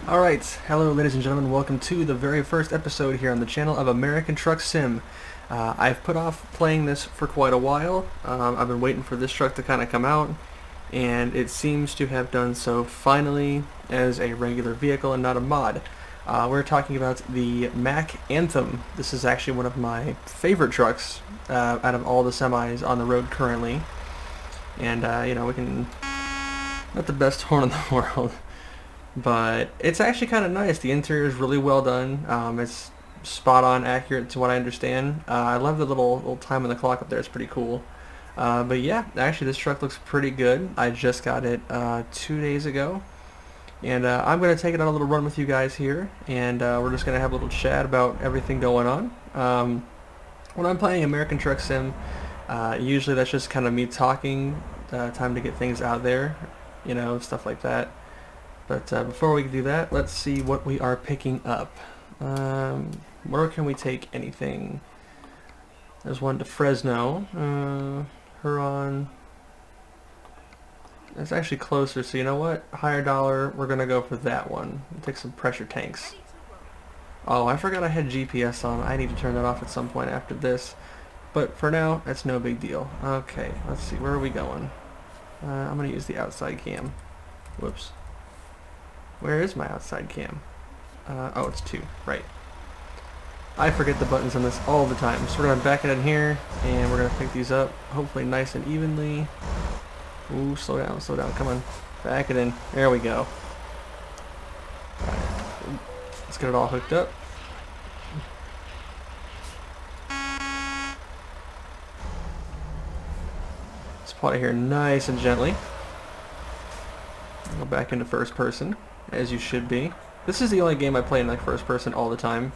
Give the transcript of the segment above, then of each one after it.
Alright, hello ladies and gentlemen, welcome to the very first episode here on the channel of American Truck Sim. I've put off playing this for quite a while. I've been waiting for this truck to kind of come out, and it seems to have done so finally as a regular vehicle and not a mod. We're talking about the MACK Anthem. This is actually one of my favorite trucks out of all the semis on the road currently. And, we can... Not the best horn in the world. But it's actually kind of nice. The interior is really well done. It's spot on accurate to what I understand. I love the little time on the clock up there. It's pretty cool. But yeah, actually this truck looks pretty good. I just got it 2 days ago. And I'm going to take it on a little run with you guys here. And we're just going to have a little chat about everything going on. When I'm playing American Truck Sim, usually that's just kind of me talking, time to get things out there, stuff like that. But before we do that, let's see what we are picking up. Where can we take anything? There's one to Fresno. Huron. That's actually closer, so you know what? Higher dollar, we're going to go for that one. We'll take some pressure tanks. Oh, I forgot I had GPS on. I need to turn that off at some point after this. But for now, that's no big deal. Okay, let's see. Where are we going? I'm going to use the outside cam. Whoops. Where is my outside cam? Oh, it's 2. Right. I forget the buttons on this all the time. So we're going to back it in here, and we're going to pick these up, hopefully nice and evenly. Ooh, slow down, come on. Back it in. There we go. Alright. Let's get it all hooked up. Let's pull it here nice and gently. Go back into first person, as you should be. This is the only game I play in like first person all the time,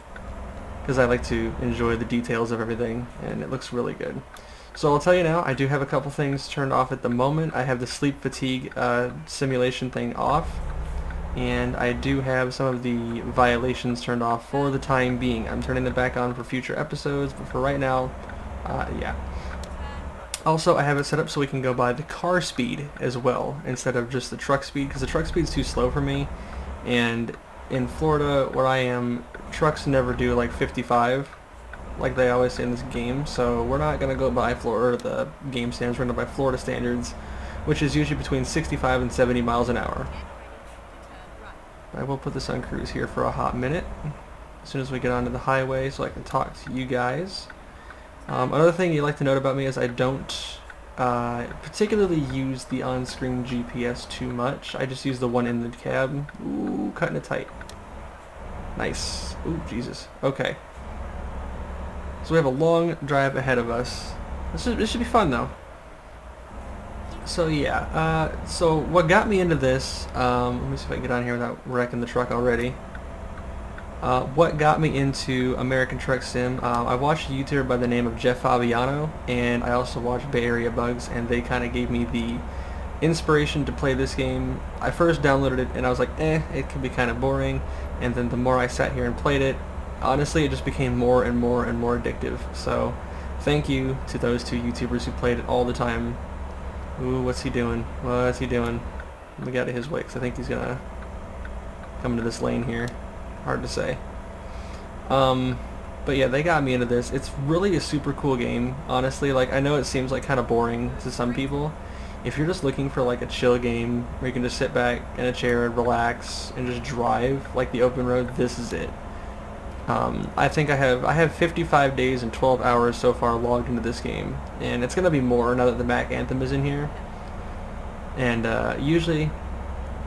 because I like to enjoy the details of everything, and it looks really good. So I'll tell you now, I do have a couple things turned off at the moment. I have the sleep fatigue simulation thing off, and I do have some of the violations turned off for the time being. I'm turning them back on for future episodes, but for right now, yeah. Also, I have it set up so we can go by the car speed as well, instead of just the truck speed, because the truck speed is too slow for me, and in Florida, where I am, trucks never do like 55, like they always say in this game, so we're not going to go by Florida, the game standards, we're going to go by Florida standards, which is usually between 65 and 70 miles an hour. I will put this on cruise here for a hot minute, as soon as we get onto the highway, so I can talk to you guys. Another thing you'd like to note about me is I don't particularly use the on-screen GPS too much. I just use the one in the cab. Ooh, cutting it tight. Nice. Ooh, Jesus. Okay. So we have a long drive ahead of us. This should be fun, though. So yeah, so what got me into this, let me see if I can get on here without wrecking the truck already. What got me into American Truck Sim, I watched a YouTuber by the name of Jeff Fabiano, and I also watched Bay Area Bugs, and they kind of gave me the inspiration to play this game. I first downloaded it, and I was like, it could be kind of boring, and then the more I sat here and played it, honestly, it just became more and more and more addictive. So, thank you to those two YouTubers who played it all the time. Ooh, what's he doing? What's he doing? Let me get out of his way, because I think he's going to come into this lane here. Hard to say. But yeah, they got me into this. It's really a super cool game, honestly. Like, I know it seems like kind of boring to some people. If you're just looking for like a chill game where you can just sit back in a chair and relax and just drive like the open road, this is it. I think I have 55 days and 12 hours so far logged into this game, and it's gonna be more now that the MACK Anthem is in here. And usually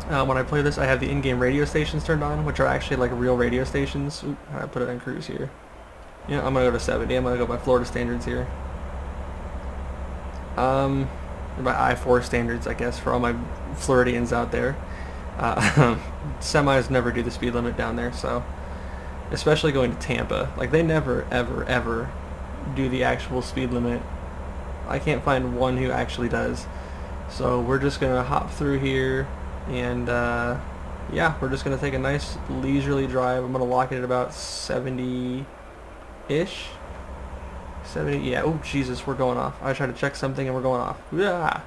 when I play this, I have the in-game radio stations turned on, which are actually like real radio stations. Oop, I put it on cruise here. Yeah, I'm gonna go to 70. I'm gonna go by Florida standards here. By I-4 standards, I guess, for all my Floridians out there. Semis never do the speed limit down there, so especially going to Tampa, like they never, ever, ever do the actual speed limit. I can't find one who actually does. So we're just gonna hop through here. And yeah, we're just going to take a nice leisurely drive. I'm going to lock it at about 70-ish. 70, yeah. Oh, Jesus, we're going off. I tried to check something and we're going off. Yeah.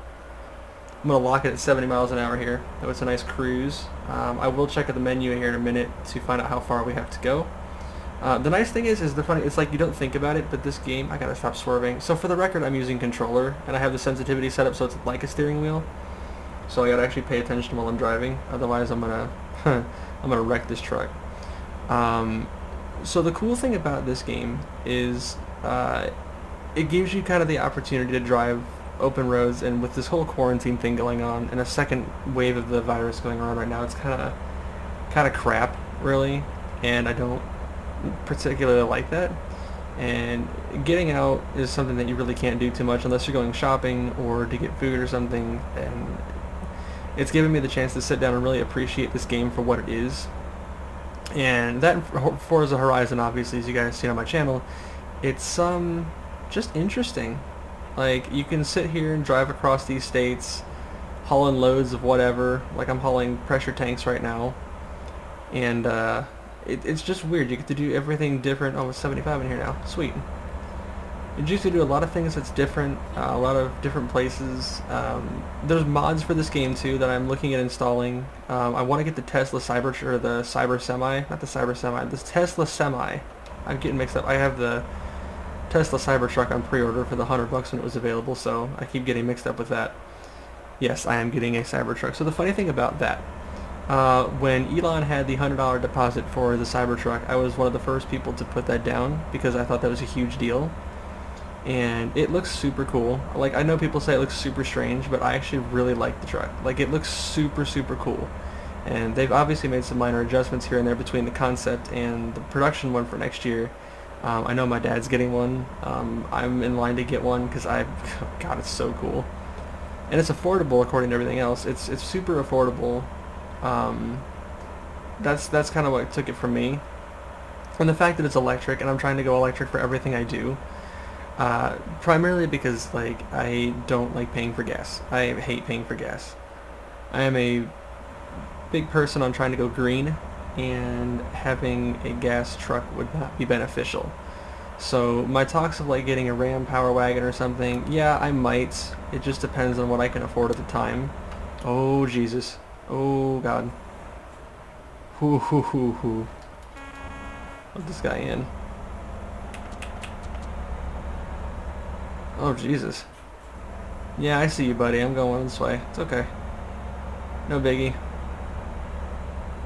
I'm going to lock it at 70 miles an hour here. That was a nice cruise. I will check out the menu here in a minute to find out how far we have to go. The nice thing is it's like you don't think about it, but this game, I gotta stop swerving. So for the record, I'm using controller, and I have the sensitivity set up so it's like a steering wheel. So I gotta actually pay attention while I'm driving, otherwise I'm gonna, I'm gonna wreck this truck. So the cool thing about this game is it gives you kind of the opportunity to drive open roads, and with this whole quarantine thing going on and a second wave of the virus going on right now, it's kind of crap, really, and I don't particularly like that. And getting out is something that you really can't do too much unless you're going shopping or to get food or something, and it's given me the chance to sit down and really appreciate this game for what it is. And that Forza Horizon, obviously, as you guys see on my channel, it's just interesting. Like, you can sit here and drive across these states, hauling loads of whatever. Like, I'm hauling pressure tanks right now. And it's just weird. You get to do everything different. Oh, it's 75 in here now. Sweet. You get to do a lot of things that's different, a lot of different places. There's mods for this game, too, that I'm looking at installing. I want to get the Tesla Cyber Semi. Not the Cyber Semi. The Tesla Semi. I'm getting mixed up. I have the Tesla Cybertruck on pre-order for the $100 when it was available, so I keep getting mixed up with that. Yes, I am getting a Cybertruck. So the funny thing about that, when Elon had the $100 deposit for the Cybertruck, I was one of the first people to put that down because I thought that was a huge deal. And it looks super cool. Like, I know people say it looks super strange, but I actually really like the truck. Like, it looks super, super cool. And they've obviously made some minor adjustments here and there between the concept and the production one for next year. I know my dad's getting one. I'm in line to get one because God, it's so cool. And it's affordable according to everything else. It's super affordable. That's kind of what took it from me. And the fact that it's electric, and I'm trying to go electric for everything I do. Primarily because, like, I don't like paying for gas. I hate paying for gas. I am a big person on trying to go green, and having a gas truck would not be beneficial. So my talks of like getting a Ram Power Wagon or something, yeah, I might. It just depends on what I can afford at the time. Oh Jesus. Oh God. Hoo hoo hoo hoo. Let this guy in. Oh Jesus. Yeah, I see you, buddy. I'm going this way. It's okay. No biggie.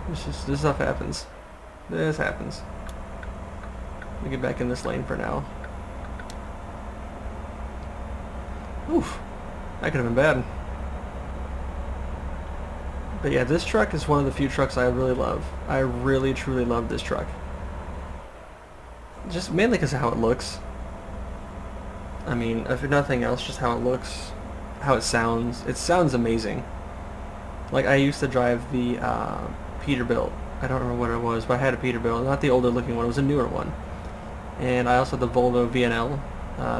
This stuff happens. This happens. Let me get back in this lane for now. Oof. That could have been bad. But yeah, this truck is one of the few trucks I really love. I really, truly love this truck. Just mainly because of how it looks. I mean, if nothing else, just how it looks, how it sounds. It sounds amazing. Like, I used to drive the Peterbilt. I don't remember what it was, but I had a Peterbilt. Not the older looking one, it was a newer one. And I also had the Volvo VNL.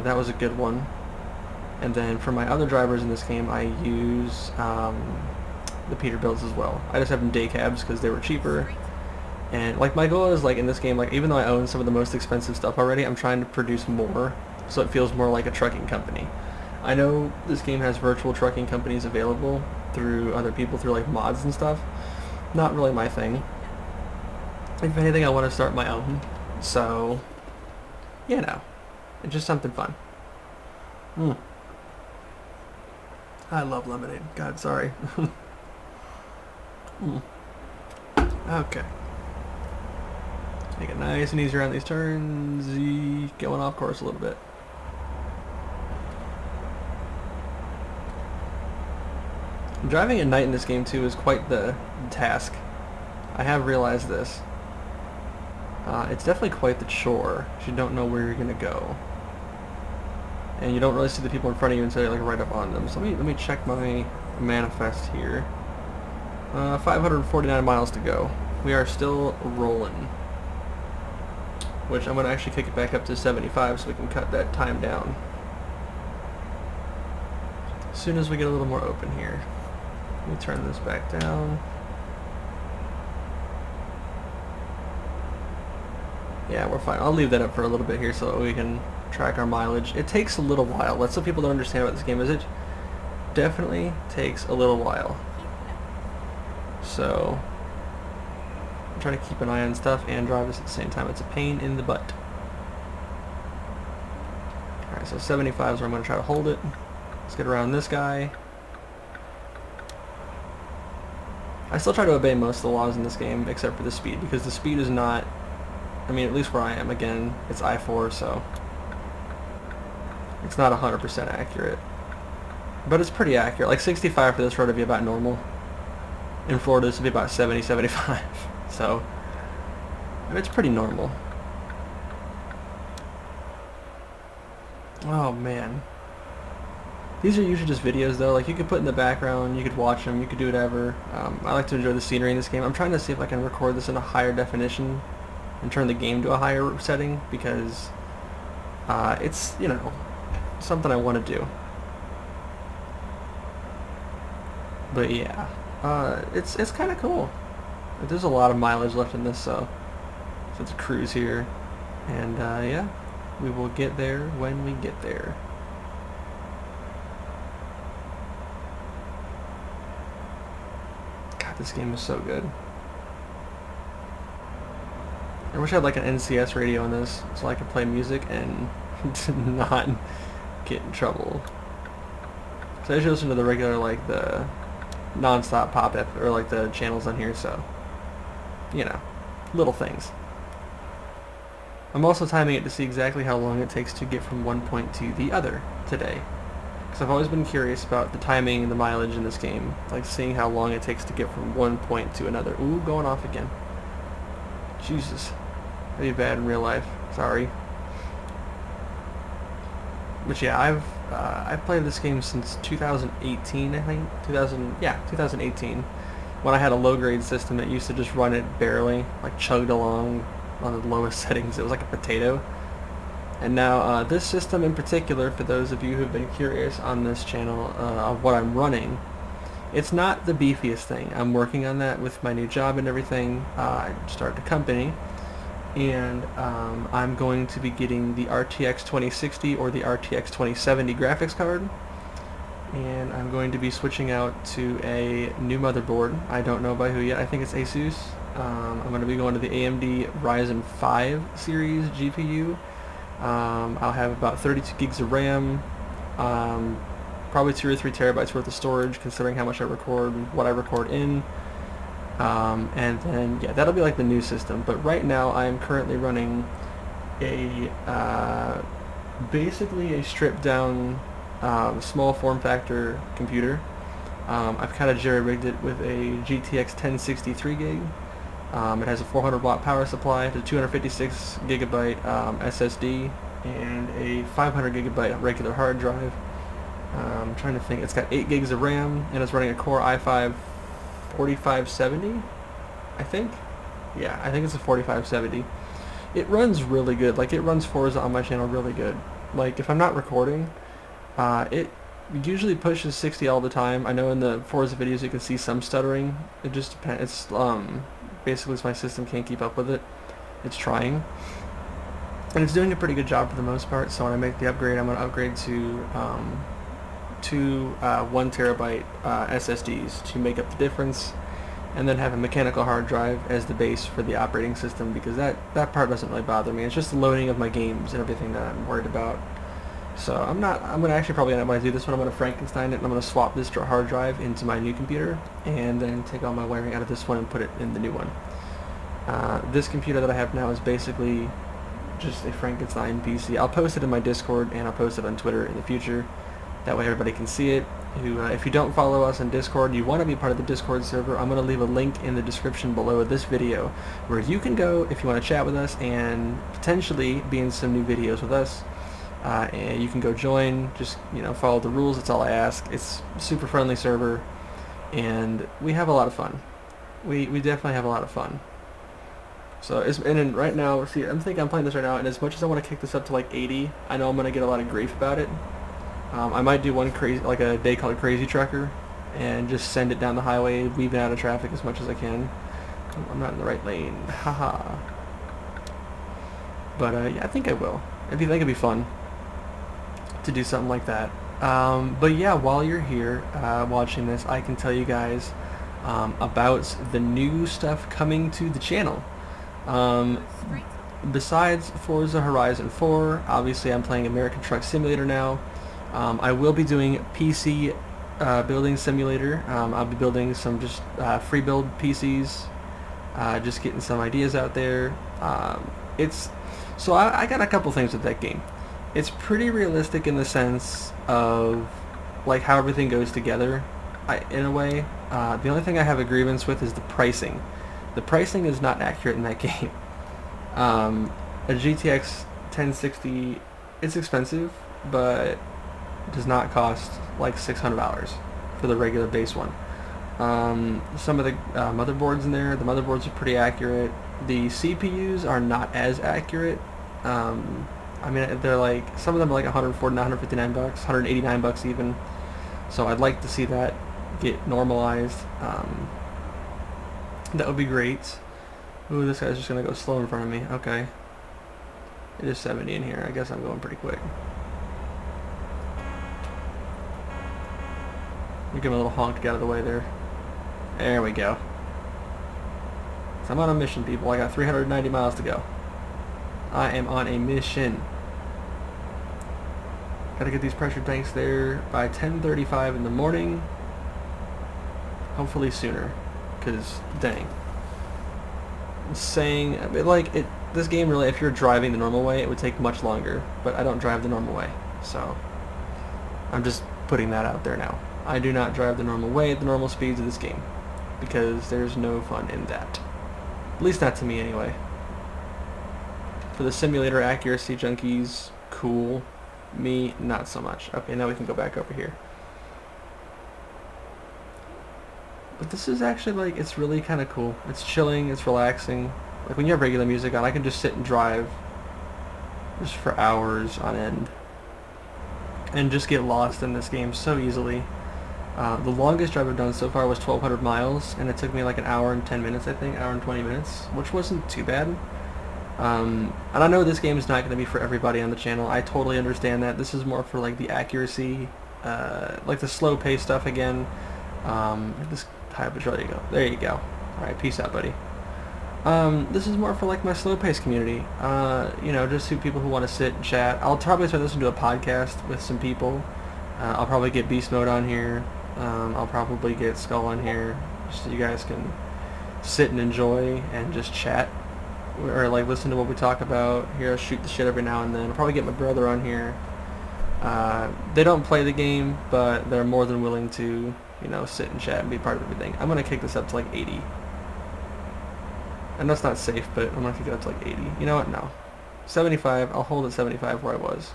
That was a good one. And then for my other drivers in this game, I use the Peterbilts as well. I just have them day cabs because they were cheaper. And like my goal is, like, in this game, like, even though I own some of the most expensive stuff already, I'm trying to produce more so it feels more like a trucking company. I know this game has virtual trucking companies available through other people, through like mods and stuff. Not really my thing. If anything, I want to start my own. So, you know, it's just something fun. I love lemonade. God, sorry. Okay. Make it nice and easy around these turns. Going off course a little bit. Driving at night in this game too is quite the task. I have realized this. It's definitely quite the chore if you don't know where you're gonna go, and you don't really see the people in front of you until you're like right up on them. So let me check my manifest here. 549 miles to go. We are still rolling, which I'm gonna actually kick it back up to 75 so we can cut that time down as soon as we get a little more open here. Let me turn this back down. Yeah, we're fine. I'll leave that up for a little bit here so that we can track our mileage. It takes a little while. That's what people don't understand about this game, is definitely takes a little while. So I'm trying to keep an eye on stuff and drive this at the same time. It's a pain in the butt. Alright, so 75 is where I'm going to try to hold it. Let's get around this guy. I still try to obey most of the laws in this game, except for the speed, because the speed is not, I mean, at least where I am, again, it's I-4, so it's not 100% accurate. But it's pretty accurate. Like 65 for this road would be about normal. In Florida, this would be about 70, 75. So, I mean, it's pretty normal. Oh, man. These are usually just videos, though. Like, you could put in the background, you could watch them, you could do whatever. I like to enjoy the scenery in this game. I'm trying to see if I can record this in a higher definition and turn the game to a higher setting, because it's, you know, something I want to do. But yeah, it's kind of cool. There's a lot of mileage left in this, so it's a cruise here, and yeah, we will get there when we get there. God, this game is so good. I wish I had like an NCS radio in this, so I could play music and not get in trouble. So I usually listen to the regular, like the non-stop pop-up, or like the channels on here, so, you know, little things. I'm also timing it to see exactly how long it takes to get from one point to the other today, because I've always been curious about the timing and the mileage in this game, like seeing how long it takes to get from one point to another. Ooh, going off again. Jesus. That'd be bad in real life. Sorry. But yeah, I've played this game since 2018, I think. 2018. When I had a low-grade system that used to just run it barely, like chugged along on the lowest settings. It was like a potato. And now this system in particular, for those of you who've been curious on this channel of what I'm running, it's not the beefiest thing. I'm working on that with my new job and everything. I started a company. And I'm going to be getting the RTX 2060 or the RTX 2070 graphics card, and I'm going to be switching out to a new motherboard. I don't know by who yet. I think it's Asus. I'm going to be going to the AMD Ryzen 5 series GPU. I'll have about 32 gigs of RAM, probably 2 or 3 terabytes worth of storage, considering how much I record and what I record in. And then, yeah, that'll be like the new system. But right now, I am currently running a, basically a stripped down, small form factor computer. I've kind of jerry-rigged it with a GTX 1060 3 gig. It has a 400 watt power supply, a 256 gigabyte SSD, and a 500 gigabyte regular hard drive. I'm trying to think. It's got 8 gigs of RAM, and it's running a Core i5 4570, I think. Yeah, I think it's a 4570. It runs really good. Like, it runs Forza on my channel really good. Like, if I'm not recording, it usually pushes 60 all the time. I know in the Forza videos you can see some stuttering. It just depends. It's basically my system can't keep up with it. It's trying, and it's doing a pretty good job for the most part. So when I make the upgrade, I'm going to upgrade to two 1 terabyte SSDs to make up the difference, and then have a mechanical hard drive as the base for the operating system, because that part doesn't really bother me. It's just the loading of my games and everything that I'm worried about. So I'm going to actually probably end up, when I do this one, I'm going to Frankenstein it, and I'm going to swap this hard drive into my new computer, and then take all my wiring out of this one and put it in the new one. This computer that I have now is basically just a Frankenstein PC. I'll post it in my Discord, and I'll post it on Twitter in the future. That way everybody can see it. If you don't follow us on Discord, you want to be part of the Discord server, I'm going to leave a link in the description below this video where you can go if you want to chat with us and potentially be in some new videos with us. And you can go join, just, you know, follow the rules. That's all I ask. It's a super friendly server, and we have a lot of fun. We definitely have a lot of fun. So, and then right now, see, I'm playing this right now, and as much as I want to kick this up to like 80, I know I'm going to get a lot of grief about it. I might do one crazy, like a day called Crazy Trucker, and just send it down the highway, weaving out of traffic as much as I can. I'm not in the right lane. Haha. But yeah, I think I will. I think it'd be fun to do something like that. But yeah, while you're here watching this, I can tell you guys about the new stuff coming to the channel. Um, Besides Forza Horizon 4, obviously I'm playing American Truck Simulator now. I will be doing PC building simulator. I'll be building some just free build PCs, just getting some ideas out there. I got a couple things with that game. It's pretty realistic in the sense of like how everything goes together. In a way, the only thing I have a grievance with is the pricing. The pricing is not accurate in that game. A GTX 1060, it's expensive, but does not cost like $600 for the regular base one. Some of the motherboards in there, the motherboards are pretty accurate. The CPUs are not as accurate. I mean, they're like, some of them are like 149, 159 bucks, 189 bucks even. So I'd like to see that get normalized. That would be great. Ooh, this guy's just gonna go slow in front of me. Okay. It is 70 in here. I guess I'm going pretty quick. Give him a little honk to get out of the way there. There we go. So I'm on a mission, people. I got 390 miles to go. I am on a mission. Gotta get these pressure tanks there by 10:35 in the morning. Hopefully sooner. Because, dang. Saying, like, this game really, if you're driving the normal way, it would take much longer. But I don't drive the normal way. So, I'm just putting that out there now. I do not drive the normal way at the normal speeds of this game. Because there's no fun in that. At least not to me, anyway. For the simulator accuracy junkies, cool. Me, not so much. Okay, now we can go back over here. But this is actually, like, it's really kind of cool. It's chilling, it's relaxing. Like, when you have regular music on, I can just sit and drive just for hours on end. And just get lost in this game so easily. The longest drive I've done so far was 1,200 miles, and it took me like an hour and 10 minutes, I think, hour and 20 minutes, which wasn't too bad. And I know this game is not going to be for everybody on the channel. I totally understand that. This is more for like the accuracy, like the slow pace stuff again. This type of, there you go. There you go. Alright, peace out, buddy. This is more for like my slow pace community. You know, just to people who want to sit and chat. I'll probably start listening to a podcast with some people. I'll probably get Beast Mode on here. I'll probably get Skull on here, just so you guys can sit and enjoy and just chat. Or like listen to what we talk about. Here, I'll shoot the shit every now and then. I'll probably get my brother on here. They don't play the game, but they're more than willing to, you know, sit and chat and be part of everything. I'm gonna kick this up to like 80. I know it's not safe, but I'm gonna kick it up to like 80. You know what? No. 75. I'll hold at 75 where I was.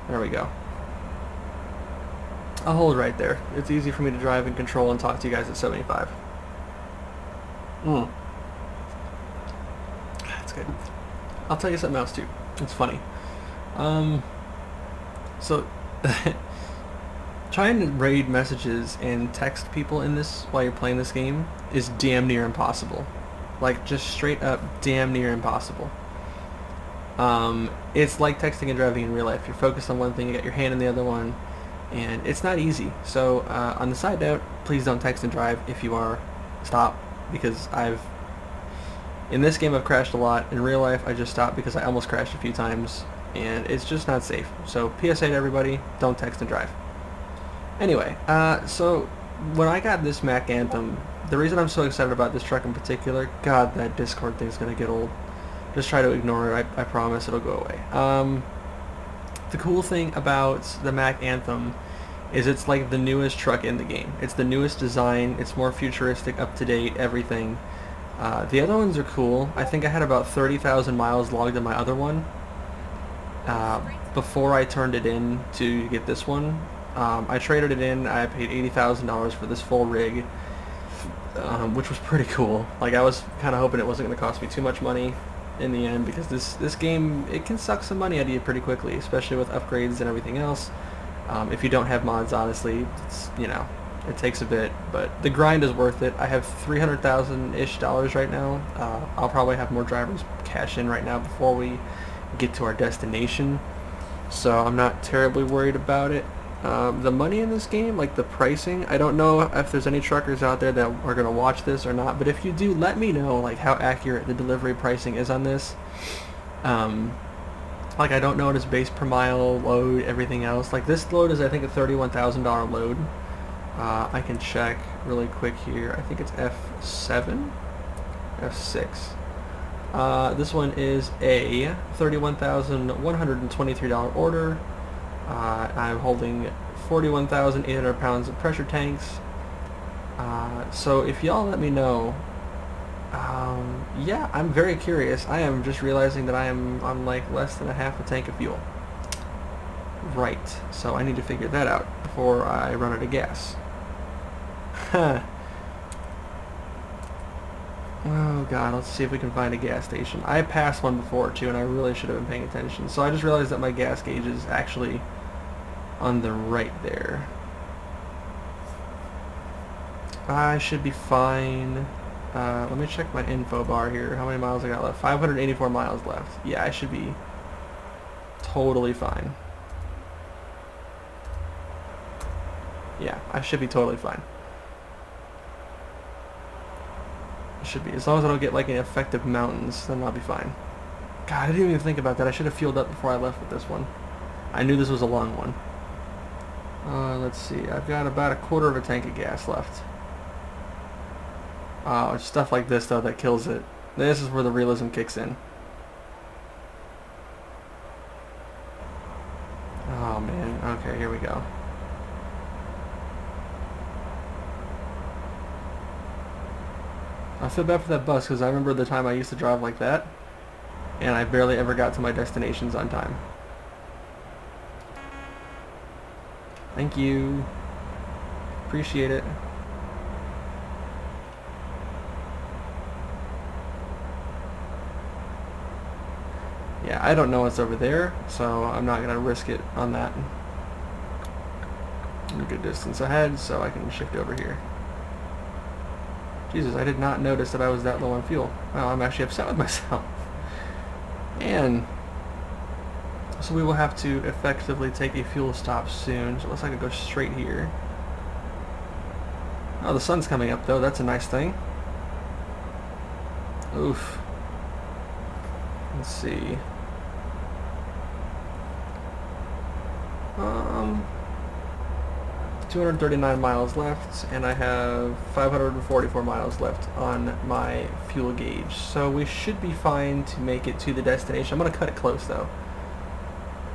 There we go. I'll hold right there. It's easy for me to drive and control and talk to you guys at 75. That's good. I'll tell you something else too. It's funny. So trying to read messages and text people in this while you're playing this game is damn near impossible. Like, just straight up damn near impossible. It's like texting and driving in real life. You're focused on one thing, you got your hand in the other one, and it's not easy. So on the side note, please don't text and drive. If you are, stop, because in this game I've crashed a lot. In real life I just stopped because I almost crashed a few times, and it's just not safe. So PSA to everybody, don't text and drive. Anyway, so when I got this MACK Anthem, the reason I'm so excited about this truck in particular, God, that Discord thing's gonna get old. Just try to ignore it, I promise it'll go away. The cool thing about the MACK Anthem is it's like the newest truck in the game. It's the newest design, it's more futuristic, up-to-date, everything. The other ones are cool. I think I had about 30,000 miles logged in my other one before I turned it in to get this one. I traded it in, I paid $80,000 for this full rig, which was pretty cool. Like, I was kind of hoping it wasn't going to cost me too much money in the end, because this game, it can suck some money out of you pretty quickly, especially with upgrades and everything else. If you don't have mods, honestly, it's, you know, it takes a bit, but the grind is worth it. I have $300,000-ish right now. I'll probably have more drivers cash in right now before we get to our destination. so I'm not terribly worried about it. The money in this game, like the pricing, I don't know if there's any truckers out there that are going to watch this or not, but if you do, let me know like how accurate the delivery pricing is on this. Like I don't know what its base per mile, load, everything else. Like this load is I think a $31,000 load. I can check really quick here. I think it's F7? F6. This one is a $31,123 order. I'm holding 41,800 pounds of pressure tanks. So if y'all let me know, yeah, I'm very curious. I am just realizing that I'm like less than a half a tank of fuel. Right, so I need to figure that out before I run out of gas. Huh. Oh god, let's see if we can find a gas station. I passed one before too, and I really should have been paying attention. So I just realized that my gas gauge is actually on the right there. I should be fine. Let me check my info bar here. How many miles I got left? 584 miles left. Yeah, I should be totally fine. Yeah, I should be totally fine. Should be. As long as I don't get like any effective mountains, then I'll be fine. God, I didn't even think about that. I should have fueled up before I left with this one. I knew this was a long one. Let's see. I've got about a quarter of a tank of gas left. Oh, it's stuff like this though that kills it. This is where the realism kicks in. Oh man. Okay, here we go. I feel bad for that bus because I remember the time I used to drive like that, and I barely ever got to my destinations on time. Thank you. Appreciate it. Yeah, I don't know what's over there, so I'm not going to risk it on that. I'm a good distance ahead, so I can shift over here. Jesus, I did not notice that I was that low on fuel. Well, I'm actually upset with myself. And so we will have to effectively take a fuel stop soon. So it looks like I go straight here. Oh, the sun's coming up though. That's a nice thing. Oof. Let's see. 239 miles left, and I have 544 miles left on my fuel gauge. So we should be fine to make it to the destination. I'm going to cut it close though.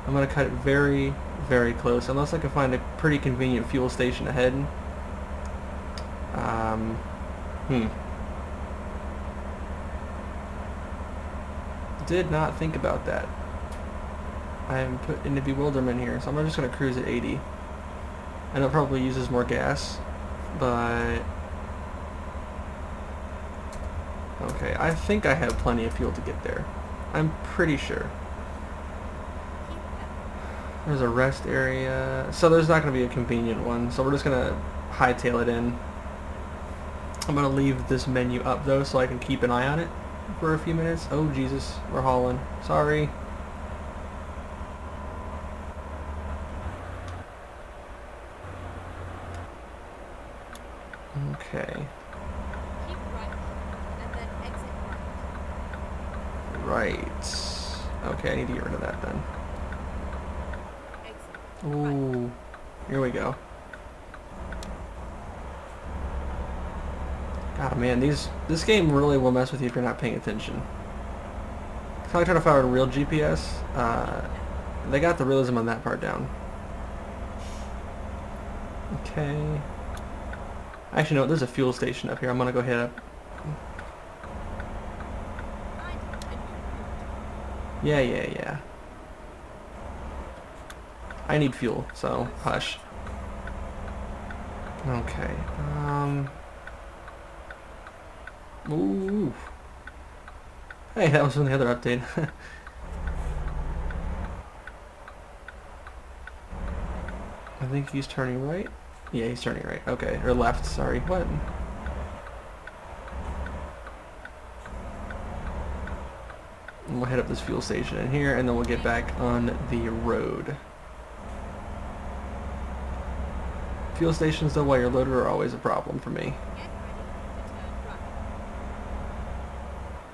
I'm going to cut it very, very close, unless I can find a pretty convenient fuel station ahead. Did not think about that. I am put into bewilderment here, so I'm just going to cruise at 80. I know it probably uses more gas, but okay, I think I have plenty of fuel to get there. I'm pretty sure. There's a rest area, so there's not going to be a convenient one, so we're just going to hightail it in. I'm going to leave this menu up though so I can keep an eye on it for a few minutes. Oh Jesus, we're hauling. Sorry. Okay. Keep right and then exit right. Right. Okay, I need to get rid of that then. Exit Ooh. right. Here we go. God, man, this game really will mess with you if you're not paying attention. If I try to follow a real GPS, they got the realism on that part down. Okay. Actually, no, there's a fuel station up here. I'm gonna go hit up. Yeah. I need fuel, so hush. Okay. Ooh. Hey, that was from the other update. I think he's turning right. Yeah, he's turning right. Okay, or left. Sorry. What? we'll hit up this fuel station in here, and then we'll get back on the road. Fuel stations, though, while you're loaded are always a problem for me. Get ready to turn right.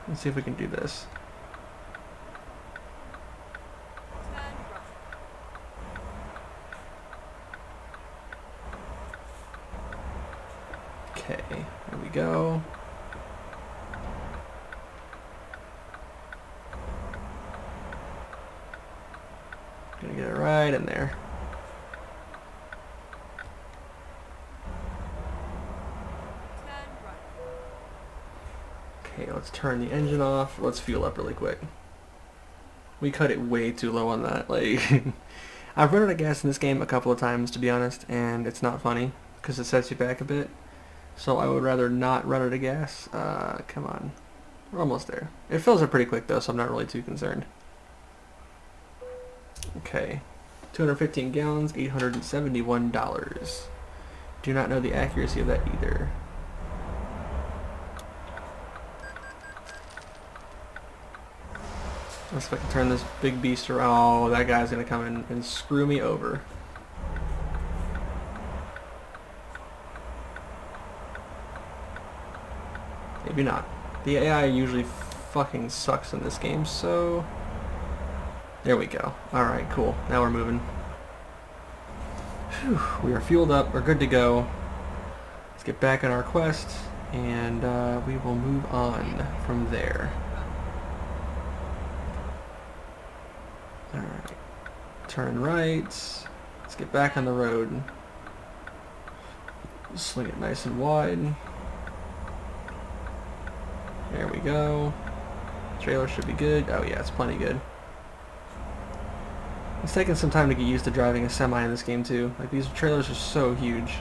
Let's see if we can do this. Turn right. Okay, there we go. Gonna get it right in there. Turn right. Okay, let's turn the engine off. Let's fuel up really quick. We cut it way too low on that. Like, I've run out of gas in this game a couple of times, to be honest, and it's not funny because it sets you back a bit. So I would rather not run out of gas. Come on. We're almost there. It fills up pretty quick though, so I'm not really too concerned. Okay. 215 gallons, $871. Do not know the accuracy of that either. Let's see if I can turn this big beast around. Oh, that guy's gonna come in and screw me over. Maybe not. The AI usually fucking sucks in this game, so... There we go. Alright, cool. Now we're moving. Whew, we are fueled up. We're good to go. Let's get back on our quest, and we will move on from there. Alright. Turn right. Let's get back on the road. Swing it nice and wide. There we go. Trailer should be good. Oh yeah, it's plenty good. It's taken some time to get used to driving a semi in this game too. Like, these trailers are so huge.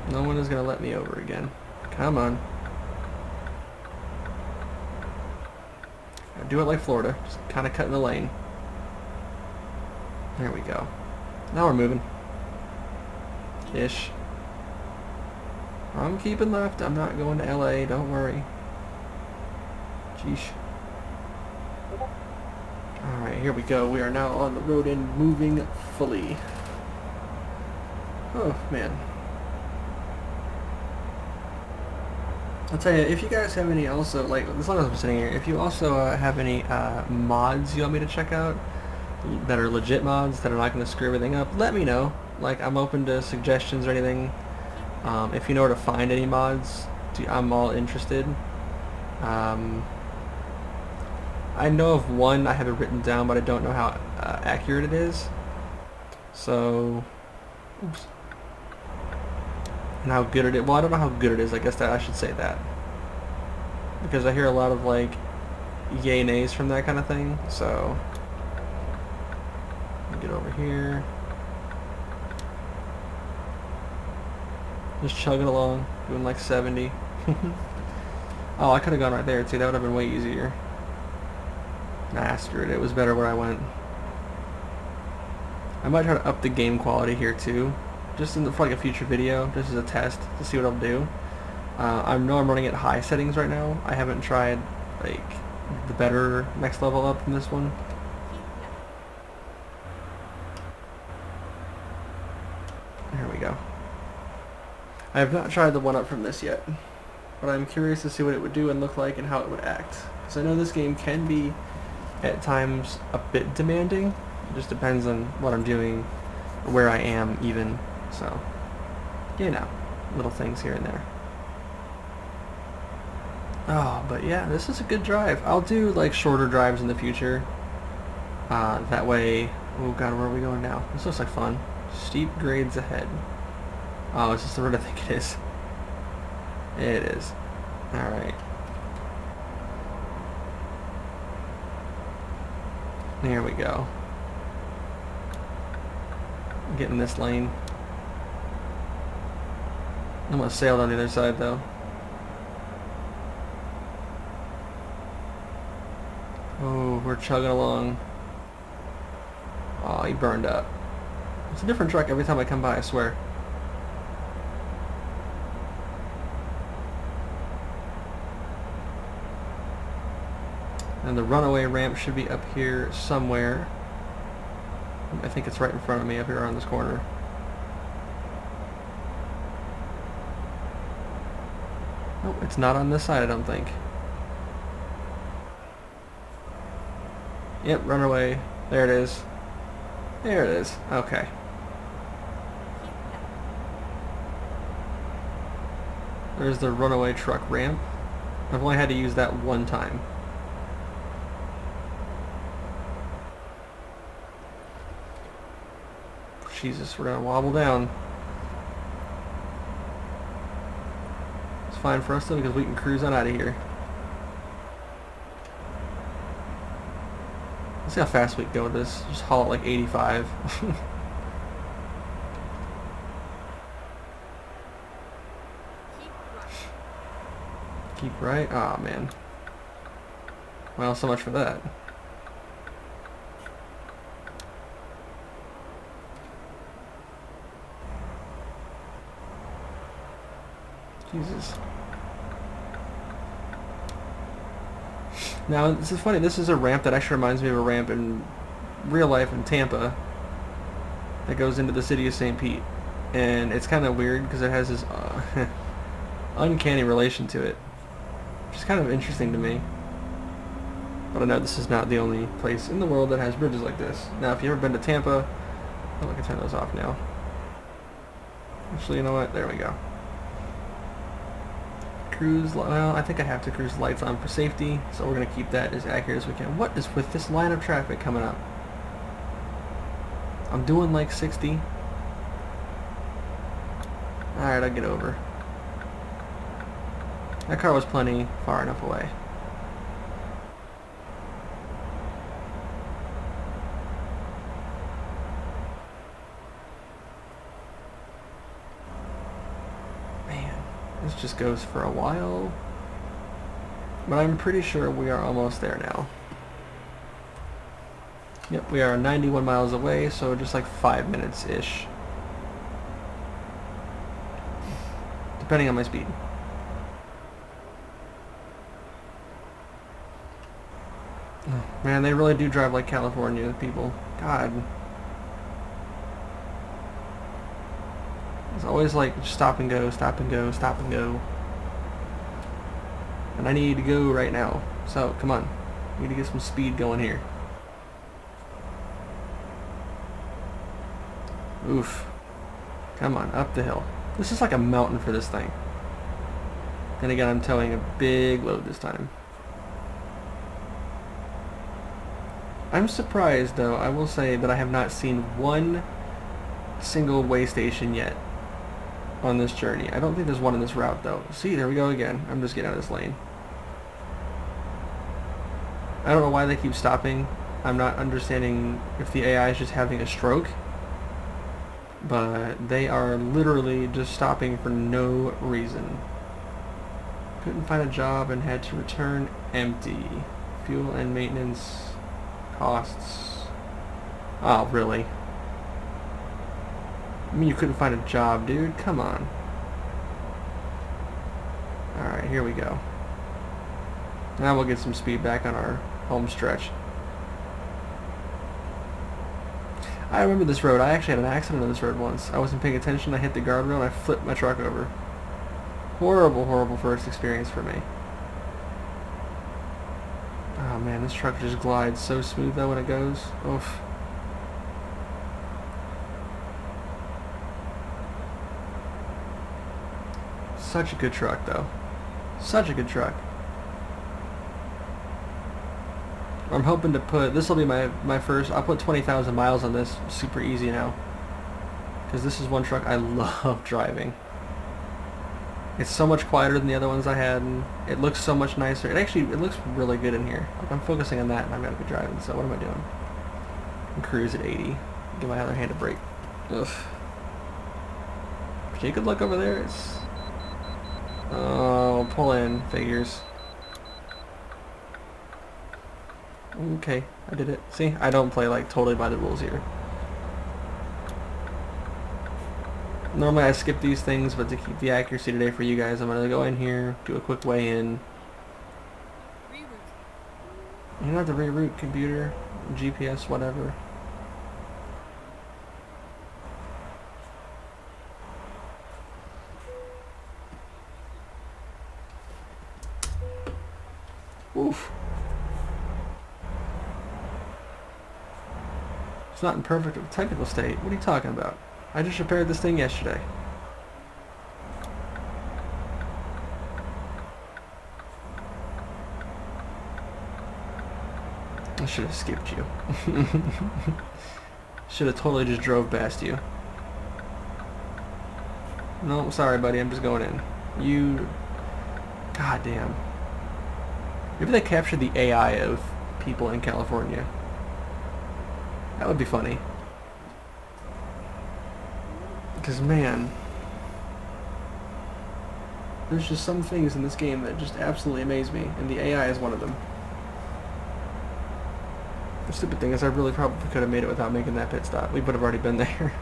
No one is gonna let me over again. Come on. Gotta do it like Florida. Just kind of cutting the lane. There we go. Now we're moving. Ish. I'm keeping left. I'm not going to LA. Don't worry. Jeesh. Alright, here we go. We are now on the road and moving fully. Oh, man. I'll tell you, if you guys have any also, like, as long as I'm sitting here, if you also have any mods you want me to check out that are legit mods that are not going to screw everything up, let me know. Like, I'm open to suggestions or anything. If you know where to find any mods, I'm all interested. I know of one, I have it written down, but I don't know how accurate it is. So, oops. And how good it is. Well, I don't know how good it is. I guess that I should say that, because I hear a lot of like yay nays from that kind of thing. So, get over here. Just chugging along, doing like 70. Oh, I could have gone right there too. That would have been way easier. Nah, screw it. It was better where I went. I might try to up the game quality here too, just for like a future video, just as a test to see what I'll do. I know I'm running at high settings right now. I haven't tried like the better next level up from this one. There we go. I have not tried the one up from this yet, but I'm curious to see what it would do and look like and how it would act. Because I know this game can be at times a bit demanding. It just depends on what I'm doing, where I am even. So, you know, little things here and there. Oh, but yeah, this is a good drive. I'll do like shorter drives in the future. That way, oh god, where are we going now? This looks like fun. Steep grades ahead. Oh, is this the road I think it is? It is. Alright. There we go. Get in this lane. I'm gonna sail down the other side though. Oh, we're chugging along. Oh, he burned up. It's a different truck every time I come by, I swear. And the runaway ramp should be up here somewhere. I think it's right in front of me up here on this corner. Oh, it's not on this side, I don't think. Yep, runaway. There it is. There it is. Okay. Keep left. There's the runaway truck ramp. I've only had to use that one time. Jesus, we're gonna wobble down. It's fine for us though because we can cruise on out of here. Let's see how fast we can go with this. Just haul it like 85. Keep right. Keep right? Aw, man. Well, so much for that. Jesus. Now, this is funny. This is a ramp that actually reminds me of a ramp in real life in Tampa that goes into the city of St. Pete. And it's kind of weird because it has this uncanny relation to it, which is kind of interesting to me. But I know this is not the only place in the world that has bridges like this. Now, if you've ever been to Tampa, oh, I can turn those off now. Actually, you know what? There we go. Cruise, well, I think I have to cruise lights on for safety, so we're going to keep that as accurate as we can. What is with this line of traffic coming up? I'm doing like 60. Alright, I'll get over. That car was plenty far enough away. This just goes for a while, but I'm pretty sure we are almost there now. Yep, we are 91 miles away, so just like 5 minutes-ish, depending on my speed. Oh, man, they really do drive like California people. God. It's always like stop and go, stop and go, stop and go. And I need to go right now. So, come on. We need to get some speed going here. Oof. Come on, up the hill. This is like a mountain for this thing. And again, I'm towing a big load this time. I'm surprised, though, I will say that I have not seen one single way station yet on this journey. I don't think there's one in this route though. See, there we go again. I'm just getting out of this lane. I don't know why they keep stopping. I'm not understanding if the AI is just having a stroke, but they are literally just stopping for no reason. Couldn't find a job and had to return empty. Fuel and maintenance costs. Oh, really? I mean, you couldn't find a job, dude. Come on. Alright, here we go. Now we'll get some speed back on our home stretch. I remember this road. I actually had an accident on this road once. I wasn't paying attention. I hit the guardrail and I flipped my truck over. Horrible, horrible first experience for me. Oh man, this truck just glides so smooth though when it goes. Oof. Such a good truck though. Such a good truck. I'm hoping to put, this will be my first, I'll put 20,000 miles on this super easy now. Because this is one truck I love driving. It's so much quieter than the other ones I had, and it looks so much nicer. It looks really good in here. Like, I'm focusing on that and I'm going to be driving, so what am I doing? And cruise at 80. Give my other hand a brake. Ugh. Okay, good luck over there. It's... Oh, pull in. Figures. Okay, I did it. See, I don't play like totally by the rules here. Normally I skip these things, but to keep the accuracy today for you guys, I'm going to go in here, do a quick weigh in. Reroute. don't have to reroute computer, GPS, whatever. Oof. It's not in perfect technical state. What are you talking about? I just repaired this thing yesterday. I should have skipped you. Should have totally just drove past you. No, sorry buddy, I'm just going in. You... God damn. Maybe they captured the AI of people in California. That would be funny. Because man, there's just some things in this game that just absolutely amaze me, and the AI is one of them. The stupid thing is I really probably could have made it without making that pit stop. We would have already been there.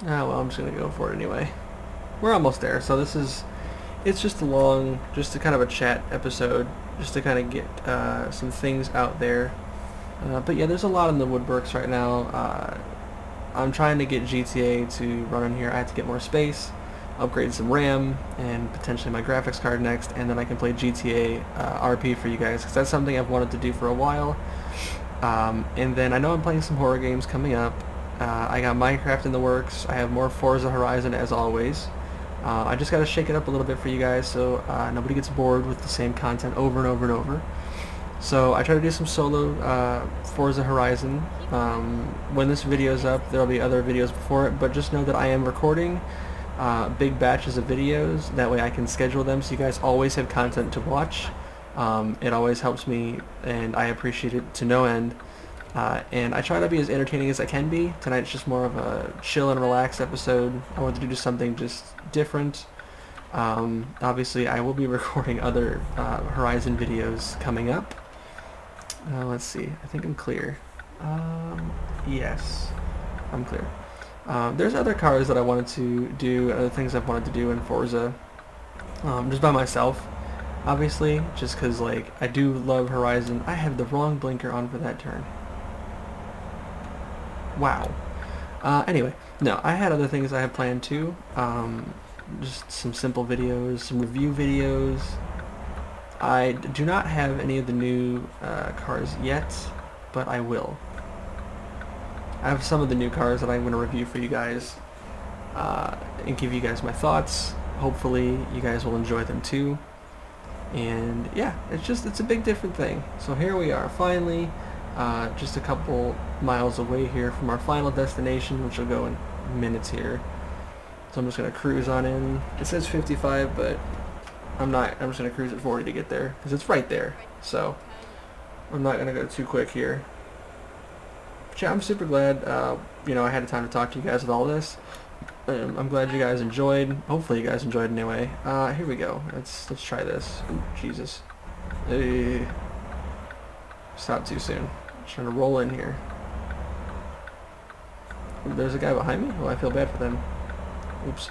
Ah well, I'm just gonna go for it anyway. We're almost there, so this is... It's just a long, just a kind of a chat episode, just to kind of get some things out there. But yeah, there's a lot in the woodworks right now. I'm trying to get GTA to run in here. I have to get more space, upgrade some RAM, and potentially my graphics card next, and then I can play GTA RP for you guys, because that's something I've wanted to do for a while. And then I know I'm playing some horror games coming up. I got Minecraft in the works. I have more Forza Horizon as always. I just got to shake it up a little bit for you guys so nobody gets bored with the same content over and over and over. So I try to do some solo Forza Horizon. When this video is up, there will be other videos before it, but just know that I am recording big batches of videos. That way I can schedule them so you guys always have content to watch. It always helps me, and I appreciate it to no end. And I try to be as entertaining as I can be. Tonight's just more of a chill and relax episode. I wanted to do something just different. Obviously I will be recording other Horizon videos coming up. Let's see, I think I'm clear. Yes, I'm clear. There's other cars that I wanted to do, other things I've wanted to do in Forza, just by myself. Obviously, just because like I do love Horizon. I have the wrong blinker on for that turn. Wow. Anyway, no, I had other things I had planned too. Just some simple videos, some review videos. I do not have any of the new cars yet, but I will. I have some of the new cars that I'm going to review for you guys and give you guys my thoughts. Hopefully you guys will enjoy them too. And yeah, it's a big different thing. So here we are, finally, just a couple miles away here from our final destination, which will go in minutes here. So I'm just going to cruise on in. It says 55, but I'm not. I'm just going to cruise at 40 to get there, because it's right there. So I'm not going to go too quick here. But yeah, I'm super glad, you know, I had the time to talk to you guys with all this. I'm glad you guys enjoyed. Hopefully you guys enjoyed anyway. Here we go. Let's try this. Ooh, Jesus. Hey. Stop too soon. Just trying to roll in here. Ooh, there's a guy behind me? Oh, I feel bad for them. Oops.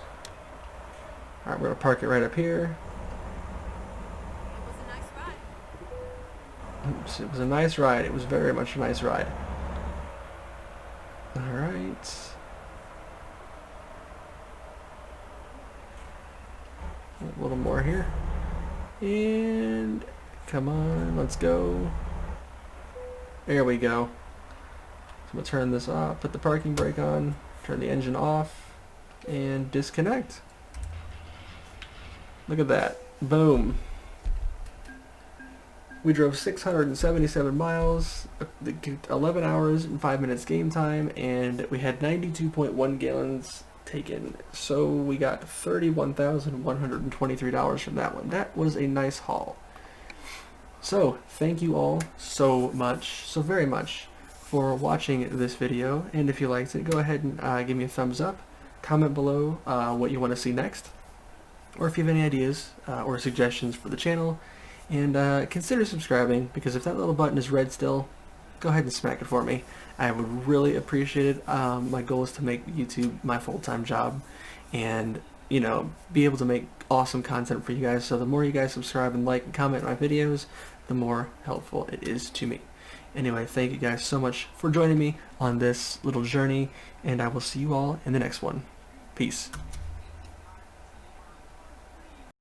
Alright, we're going to park it right up here. It was a nice ride. Oops, it was a nice ride. It was very much a nice ride. Alright. A little more here. And come on, let's go. There we go. So I'm going to turn this off, put the parking brake on, turn the engine off, and disconnect. Look at that. Boom. We drove 677 miles, 11 hours and 5 minutes game time, and we had 92.1 gallons taken. So we got $31,123 from that one. That was a nice haul. So thank you all so much, so very much, for watching this video. And if you liked it, go ahead and give me a thumbs up. Comment below what you want to see next, or if you have any ideas or suggestions for the channel. And consider subscribing, because if that little button is red still, go ahead and smack it for me. I would really appreciate it. My goal is to make YouTube my full-time job, and you know, be able to make awesome content for you guys. So the more you guys subscribe and like and comment my videos, the more helpful it is to me. Anyway, thank you guys so much for joining me on this little journey, and I will see you all in the next one. Peace.